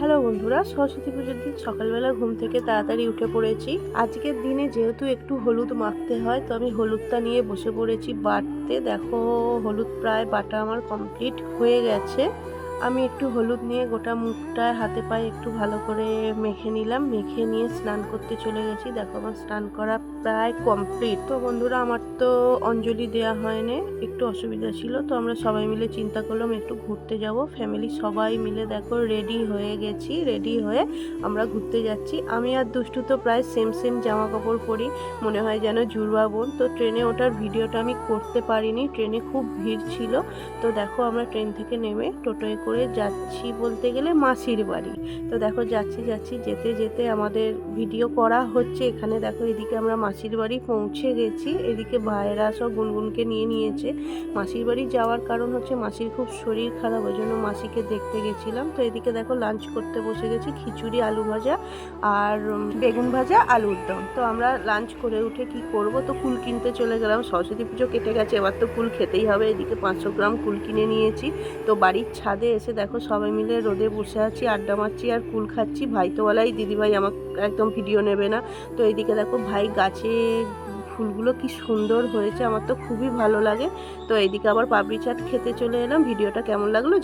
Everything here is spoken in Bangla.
হ্যালো বন্ধুরা, সরস্বতী পুজোর দিন সকালবেলা ঘুম থেকে তাড়াতাড়ি উঠে পড়েছি। আজকের দিনে যেহেতু একটু হলুদ মাখতে হয়, তো আমি হলুদটা নিয়ে বসে পড়েছি বাটতে। দেখো, হলুদ প্রায় বাটা আমার কমপ্লিট হয়ে গেছে। আমি একটু হলুদ নিয়ে গোটা মুখটা হাতে পায়ে একটু ভালো করে মেখে নিলাম। মেখে নিয়ে স্নান করতে চলে গেছি। দেখো, আমার স্নান করা প্রায় কমপ্লিট। তো বন্ধুরা, আমার তো অঞ্জলি দেওয়া হয়নি, একটু অসুবিধা ছিল। তো আমরা সবাই মিলে চিন্তা করলাম একটু ঘুরতে যাব। ফ্যামিলি সবাই মিলে দেখো রেডি হয়ে গেছি। রেডি হয়ে আমরা ঘুরতে যাচ্ছি। আমি আর দুষ্টু তো প্রায় সেম সেম জামা কাপড় পরি, মনে হয় যেন জুড়বা বোন। তো ট্রেনে ওঠার ভিডিওটা আমি করতে পারিনি, ট্রেনে খুব ভিড় ছিল। তো দেখো, আমরা ট্রেন থেকে নেমে টোটোয় করে যাচ্ছি বলতে গেলে মাসির বাড়ি। তো দেখো, যাচ্ছি যেতে যেতে আমাদের ভিডিও করা হচ্ছে। এখানে দেখো, এদিকে আমরা মাসির বাড়ি পৌঁছে গেছি। এদিকে ভাইয়েরা সব গুনগুনকে নিয়ে নিয়েছে। মাসির বাড়ি যাওয়ার কারণ হচ্ছে মাসির খুব শরীর খারাপ, ওই জন্য মাসিকে দেখতে গেছিলাম। তো এদিকে দেখো, লাঞ্চ করতে বসে গেছি। খিচুড়ি, আলু ভাজা আর বেগুন ভাজা, আলুর দম। তো আমরা লাঞ্চ করে উঠে কি করব, তো কুল কিনতে চলে গেলাম। সরস্বতী পুজো কেটে গেছে, এবার তো কুল খেতেই হবে। এদিকে 500 গ্রাম কুল কিনে নিয়েছি। তো বাড়ির ছাদে এসে দেখো সবাই মিলে রোদে বসে আছি, আড্ডা মারছি আর কুল খাচ্ছি। ভাই তো বলাই দিদিভাই আমার একদম ভিডিও নেবে না। তো এইদিকে দেখো, ভাই গাছে ফুলগুলো কি সুন্দর হয়েছে, আমার তো খুবই ভালো লাগে। তো এইদিকে আবার পাপড়ি চাট খেতে চলে এলাম। ভিডিওটা কেমন লাগলো